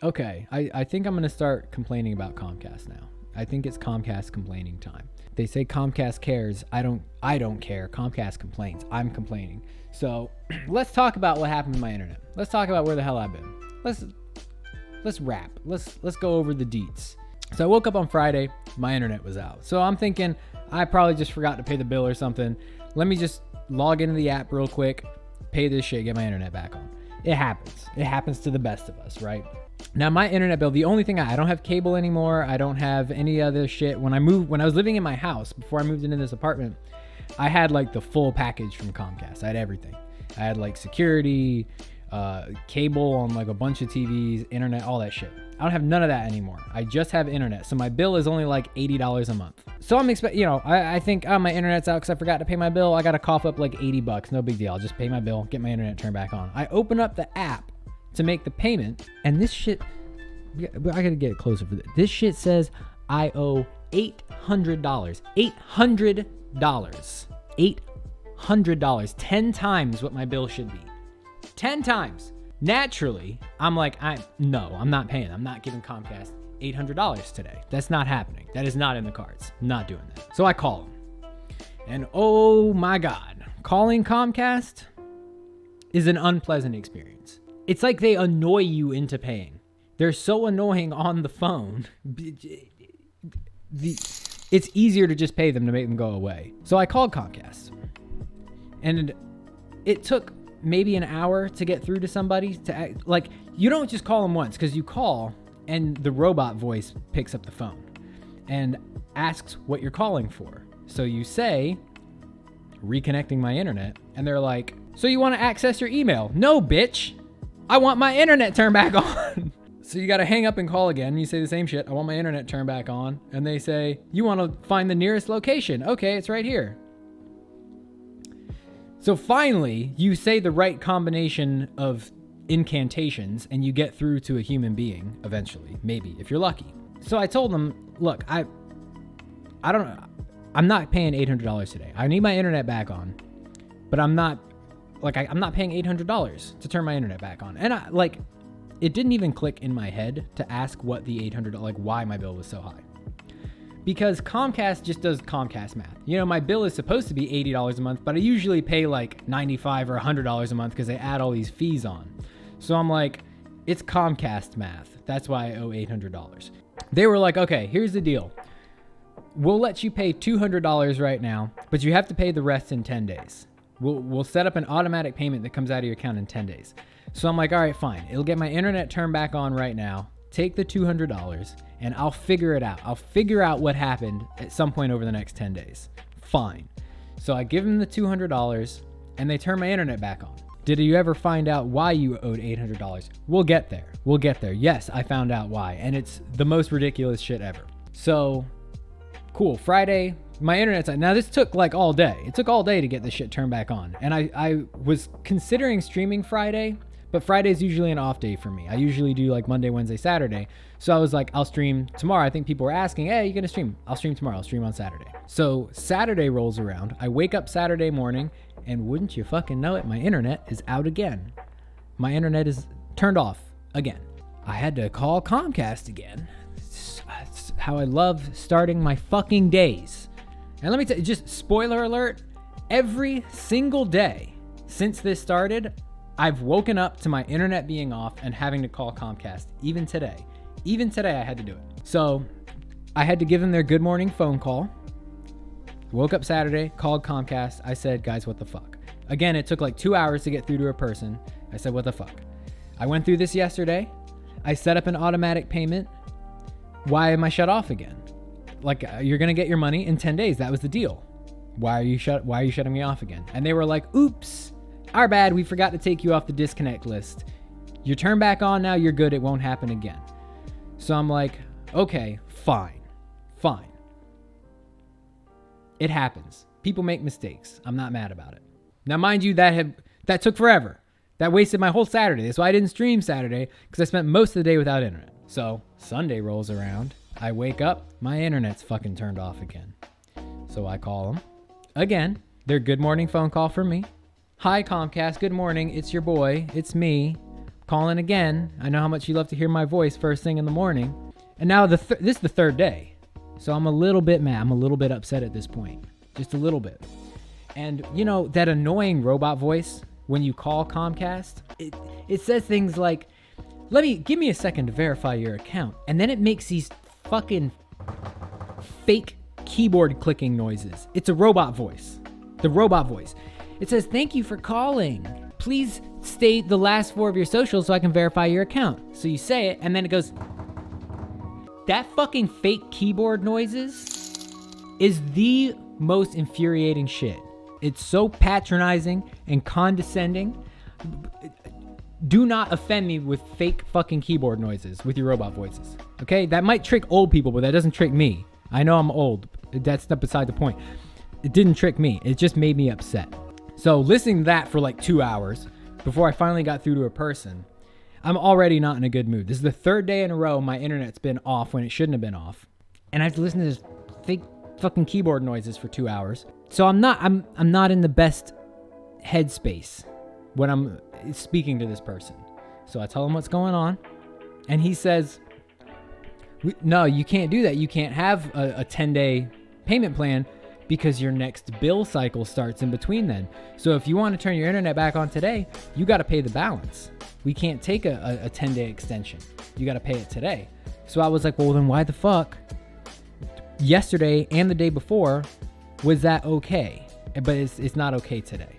Okay, I think I'm going to start complaining about Comcast now. I think it's Comcast complaining time. They say Comcast cares. I don't care. Comcast complains. I'm complaining. So let's talk about what happened to my internet. Let's talk about where the hell I've been. Let's wrap. Let's go over the deets. So I woke up on Friday. My internet was out. So I'm thinking I probably just forgot to pay the bill or something. Let me just log into the app real quick, pay this shit, get my internet back on. It happens. It happens to the best of us, right? Now my internet bill, the only thing I don't have cable anymore. I don't have any other shit. When I was living in my house before I moved into this apartment, I had like the full package from Comcast. I had everything. I had like security, cable on like a bunch of TVs, internet, all that shit. I don't have none of that anymore. I just have internet. So my bill is only like $80 a month. So I'm expecting, I think, my internet's out because I forgot to pay my bill. I got to cough up like $80. No big deal. I'll just pay my bill, get my internet turned back on. I open up the app to make the payment, and this shit, I got to get it closer for this. This shit says I owe $800. $800. $800. 10 times what my bill should be. 10 times. Naturally, I'm like, I'm not paying. I'm not giving Comcast $800 today. That's not happening. That is not in the cards. I'm not doing that. So I call them. And oh my God, calling Comcast is an unpleasant experience. It's like they annoy you into paying. They're so annoying on the phone. It's easier to just pay them to make them go away. So I called Comcast. And it took maybe an hour to get through to somebody to act, like, you don't just call them once, because you call and the robot voice picks up the phone and asks what you're calling for. So you say, reconnecting my internet, and they're like, so you want to access your email? No, bitch. I want my internet turned back on. So you got to hang up and call again. You say the same shit. I want my internet turned back on. And they say, you want to find the nearest location? Okay, it's right here. So finally, you say the right combination of incantations and you get through to a human being eventually, maybe, if you're lucky. So I told them, look, I don't know. I'm not paying $800 today. I need my internet back on, but I'm not paying $800 to turn my internet back on. And it didn't even click in my head to ask what the $800, why my bill was so high. Because Comcast just does Comcast math. My bill is supposed to be $80 a month, but I usually pay like $95 or $100 a month because they add all these fees on. So I'm like, it's Comcast math. That's why I owe $800. They were like, okay, here's the deal. We'll let you pay $200 right now, but you have to pay the rest in 10 days. We'll set up an automatic payment that comes out of your account in 10 days. So I'm like, all right, fine. It'll get my internet turned back on right now. Take the $200 and I'll figure it out. I'll figure out what happened at some point over the next 10 days. Fine. So I give them the $200 and they turn my internet back on. Did you ever find out why you owed $800? We'll get there. Yes, I found out why. And it's the most ridiculous shit ever. So cool. Friday, my internet's on. Now this took like all day. It took all day to get this shit turned back on. And I was considering streaming Friday, but Friday's usually an off day for me. I usually do like Monday, Wednesday, Saturday. So I was like, I'll stream tomorrow. I think people were asking, hey, you gonna stream? I'll stream tomorrow. I'll stream on Saturday. So Saturday rolls around. I wake up Saturday morning and wouldn't you fucking know it, my internet is out again. My internet is turned off again. I had to call Comcast again. It's how I love starting my fucking days. And let me tell you, just spoiler alert, every single day since this started, I've woken up to my internet being off and having to call Comcast. Even today I had to do it. So I had to give them their good morning phone call. Woke up Saturday, called Comcast. I said, guys, what the fuck? Again, it took like 2 hours to get through to a person. I said, what the fuck? I went through this yesterday. I set up an automatic payment. Why am I shut off again? Like, you're going to get your money in 10 days. That was the deal. Why are you shutting me off again? And they were like, oops, our bad. We forgot to take you off the disconnect list. You're turned back on now. You're good. It won't happen again. So I'm like, okay, fine. It happens. People make mistakes. I'm not mad about it. Now, mind you, that took forever. That wasted my whole Saturday. That's why I didn't stream Saturday, because I spent most of the day without internet. So Sunday rolls around. I wake up. My internet's fucking turned off again. So I call them. Again, their good morning phone call for me. Hi, Comcast. Good morning. It's your boy. It's me. calling again. I know how much you love to hear my voice first thing in the morning. And now this is the third day. So I'm a little bit mad. I'm a little bit upset at this point. Just a little bit. And you know, that annoying robot voice when you call Comcast, it says things like, give me a second to verify your account. And then it makes these fucking fake keyboard clicking noises. It's a robot voice. The robot voice. It says, thank you for calling. Please state the last four of your socials so I can verify your account. So you say it, and then it goes. That fucking fake keyboard noises is the most infuriating shit. It's so patronizing and condescending. Do not offend me with fake fucking keyboard noises with your robot voices. Okay? That might trick old people, but that doesn't trick me. I know I'm old. That's not beside the point. It didn't trick me. It just made me upset. So listening to that for like 2 hours before I finally got through to a person, I'm already not in a good mood. This is the third day in a row my internet's been off when it shouldn't have been off. And I have to listen to this fake fucking keyboard noises for 2 hours. So I'm not in the best headspace when I'm speaking to this person. So I tell him what's going on, and he says, no, you can't do that. You can't have a 10-day payment plan because your next bill cycle starts in between then. So if you want to turn your internet back on today, you got to pay the balance. We can't take a 10-day extension. You got to pay it today. So I was like, well, then why the fuck yesterday and the day before was that okay? But it's not okay today.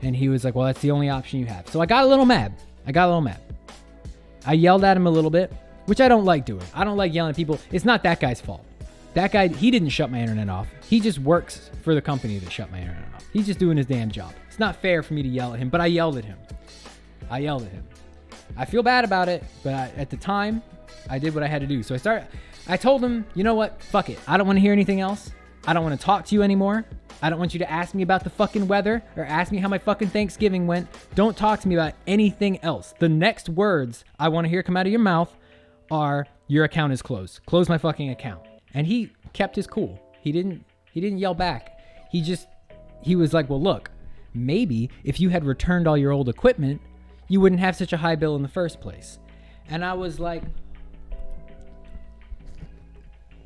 And he was like, well, that's the only option you have. So I got a little mad. I yelled at him a little bit, which I don't like doing. I don't like yelling at people. It's not that guy's fault. That guy, he didn't shut my internet off. He just works for the company that shut my internet off. He's just doing his damn job. It's not fair for me to yell at him, but I yelled at him. I feel bad about it, but at the time, I did what I had to do. So I told him, you know what? Fuck it. I don't want to hear anything else. I don't want to talk to you anymore. I don't want you to ask me about the fucking weather or ask me how my fucking Thanksgiving went. Don't talk to me about anything else. The next words I want to hear come out of your mouth are, your account is closed. Close my fucking account. And he kept his cool. He didn't yell back. He was like, well, look, maybe if you had returned all your old equipment, you wouldn't have such a high bill in the first place. And I was like,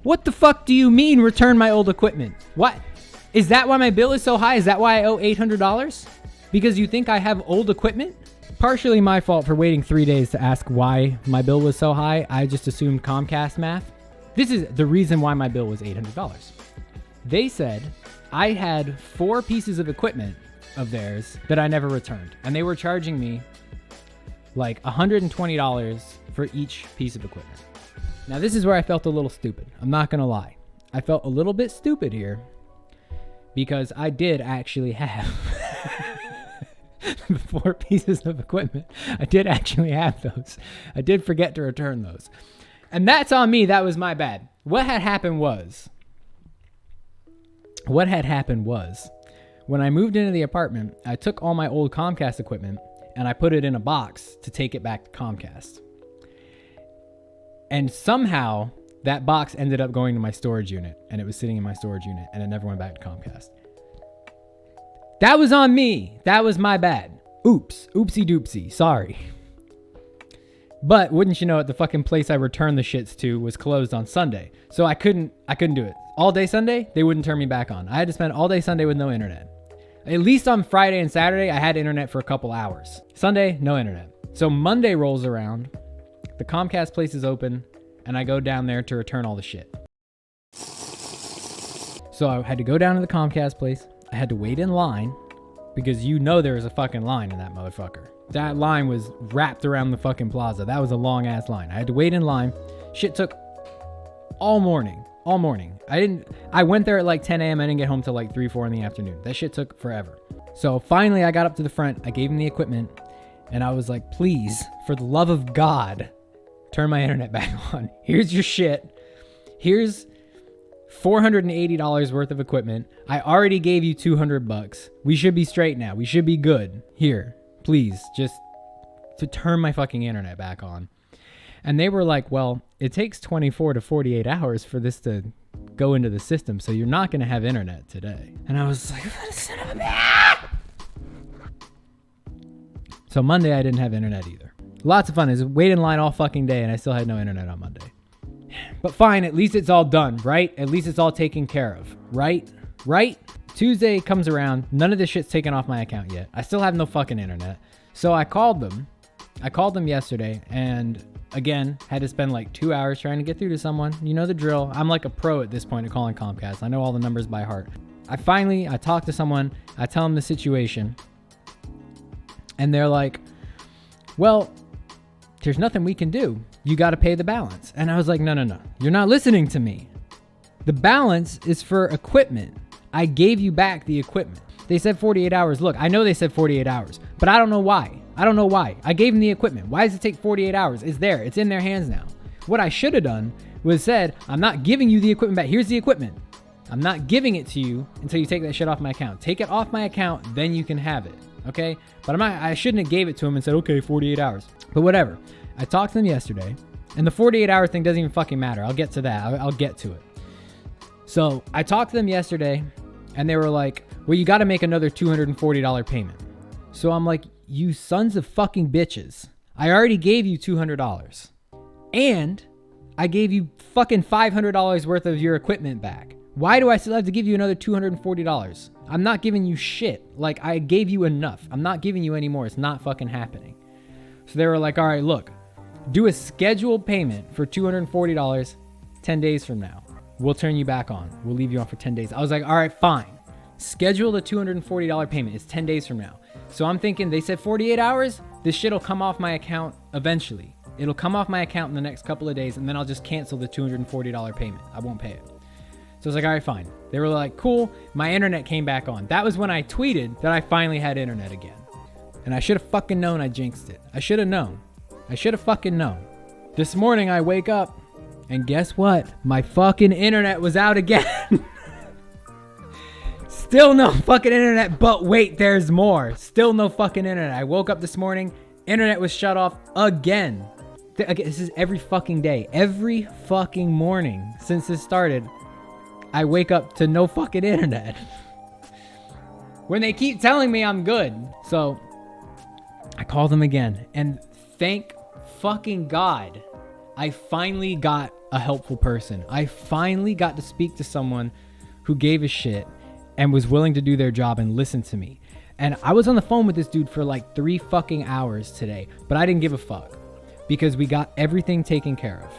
what the fuck do you mean return my old equipment? What? Is that why my bill is so high? Is that why I owe $800? Because you think I have old equipment? Partially my fault for waiting 3 days to ask why my bill was so high. I just assumed Comcast math. This is the reason why my bill was $800. They said I had 4 pieces of equipment of theirs that I never returned. And they were charging me like $120 for each piece of equipment. Now, this is where I felt a little stupid. I'm not going to lie. I felt a little bit stupid here because I did actually have 4 pieces of equipment. I did actually have those. I did forget to return those. And that's on me. That was my bad. What had happened was when I moved into the apartment, I took all my old Comcast equipment and I put it in a box to take it back to Comcast. And somehow that box ended up going to my storage unit, and it was sitting in my storage unit, and it never went back to Comcast. That was on me. That was my bad. Oops. Oopsie doopsie. Sorry. But wouldn't you know it, the fucking place I returned the shits to was closed on Sunday. So I couldn't do it. All day Sunday, they wouldn't turn me back on. I had to spend all day Sunday with no internet. At least on Friday and Saturday, I had internet for a couple hours. Sunday, no internet. So Monday rolls around. The Comcast place is open, and I go down there to return all the shit. So I had to go down to the Comcast place. I had to wait in line because you know there was a fucking line in that motherfucker. That line was wrapped around the fucking plaza. That was a long ass line. I had to wait in line. Shit took all morning. I went there at like 10 a.m. I didn't get home till like 3, 4 in the afternoon. That shit took forever. So finally I got up to the front. I gave him the equipment and I was like, please, for the love of God, turn my internet back on. Here's your shit. Here's $480 worth of equipment. I already gave you $200. We should be straight now. We should be good. Here, please, just to turn my fucking internet back on. And they were like, well, it takes 24 to 48 hours for this to go into the system, so you're not going to have internet today. And I was like, son of a bitch. So Monday I didn't have internet either. Lots of fun. I was waiting in line all fucking day and I still had no internet on Monday. But fine, at least it's all done, right? At least it's all taken care of, right? Right? Tuesday comes around. None of this shit's taken off my account yet. I still have no fucking internet. So I called them. I called them yesterday and again, had to spend like 2 hours trying to get through to someone. You know the drill. I'm like a pro at this point of calling Comcast. I know all the numbers by heart. I talk to someone. I tell them the situation. And they're like, well, there's nothing we can do. You got to pay the balance. And I was like, no. You're not listening to me. The balance is for equipment. I gave you back the equipment. They said 48 hours. Look, I know they said 48 hours, but I don't know why. I gave them the equipment. Why does it take 48 hours? It's there. It's in their hands now. What I should have done was said, I'm not giving you the equipment back. Here's the equipment. I'm not giving it to you until you take that shit off my account. Take it off my account, then you can have it. Okay? But I shouldn't have gave it to him and said, okay, 48 hours. But whatever. I talked to them yesterday, and the 48-hour thing doesn't even fucking matter. I'll get to that. I'll get to it. So I talked to them yesterday, and they were like, well, you got to make another $240 payment. So I'm like, you sons of fucking bitches. I already gave you $200. And I gave you fucking $500 worth of your equipment back. Why do I still have to give you another $240? I'm not giving you shit. Like, I gave you enough. I'm not giving you any more. It's not fucking happening. So they were like, all right, look, do a scheduled payment for $240 10 days from now. We'll turn you back on. We'll leave you on for 10 days. I was like, all right, fine. Schedule the $240 payment. It's 10 days from now. So I'm thinking they said 48 hours. This shit will come off my account eventually. It'll come off my account in the next couple of days, and then I'll just cancel the $240 payment. I won't pay it. So I was like, all right, fine. They were like, cool. My internet came back on. That was when I tweeted that I finally had internet again. And I should have fucking known I jinxed it. I should have known. I should have fucking known. This morning I wake up and guess what? My fucking internet was out again. Still no fucking internet, but wait, there's more. Still no fucking internet. I woke up this morning, internet was shut off again. This is every fucking day. Every fucking morning since this started, I wake up to no fucking internet. When they keep telling me I'm good. So I call them again, and thank fucking God, I finally got a helpful person. I finally got to speak to someone who gave a shit and was willing to do their job and listen to me. And I was on the phone with this dude for like 3 fucking hours today, but I didn't give a fuck because we got everything taken care of.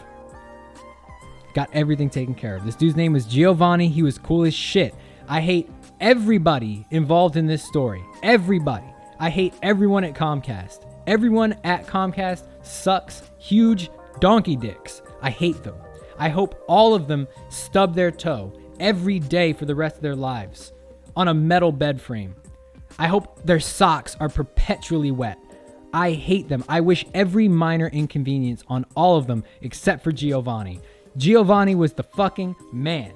Got everything taken care of. This dude's name was Giovanni. He was cool as shit. I hate everybody involved in this story. Everybody. I hate everyone at Comcast. Everyone at Comcast sucks huge donkey dicks. I hate them. I hope all of them stub their toe every day for the rest of their lives on a metal bed frame. I hope their socks are perpetually wet. I hate them. I wish every minor inconvenience on all of them except for Giovanni. Giovanni was the fucking man.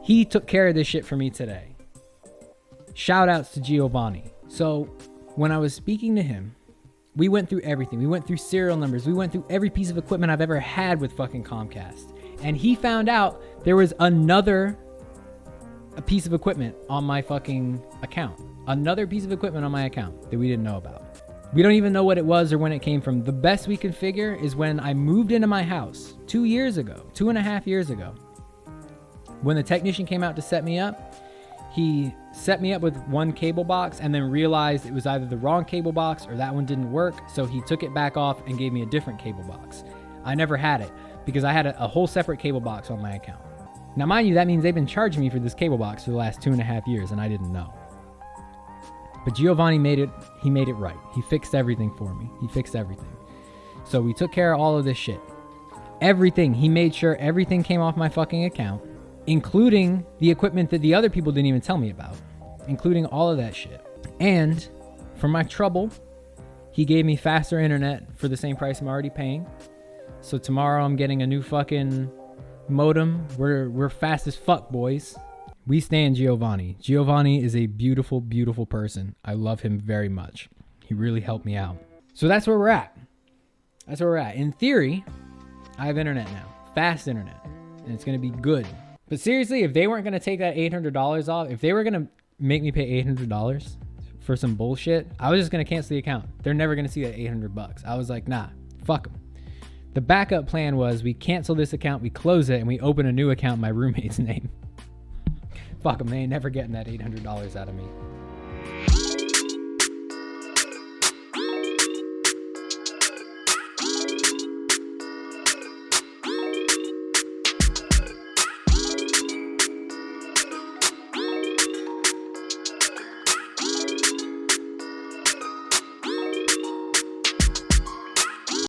He took care of this shit for me today. Shout outs to Giovanni. So when I was speaking to him, we went through everything. We went through serial numbers. We went through every piece of equipment I've ever had with fucking Comcast. And he found out there was a piece of equipment on my fucking account. Another piece of equipment on my account that we didn't know about. We don't even know what it was or when it came from. The best we can figure is when I moved into my house 2 years ago, 2.5 years ago. When the technician came out to set me up, he set me up with one cable box and then realized it was either the wrong cable box or that one didn't work. So he took it back off and gave me a different cable box. I never had it because I had a whole separate cable box on my account. Now, mind you, that means they've been charging me for this cable box for the last 2.5 years and I didn't know. But Giovanni made it right. He fixed everything for me. He fixed everything. So we took care of all of this shit. Everything. He made sure everything came off my fucking account, including the equipment that the other people didn't even tell me about, including all of that shit. And for my trouble, he gave me faster internet for the same price I'm already paying. So tomorrow I'm getting a new fucking modem. We're fast as fuck, boys. We stand Giovanni. Giovanni is a beautiful, beautiful person. I love him very much. He really helped me out. So that's where we're at. That's where we're at. In theory, I have internet now. Fast internet. And it's going to be good. But seriously, if they weren't going to take that $800 off, if they were going to make me pay $800 for some bullshit, I was just going to cancel the account. They're never going to see that $800. I was like, nah, fuck them. The backup plan was we cancel this account, we close it, and we open a new account in my roommate's name. Fuck them. They ain't never getting that $800 out of me.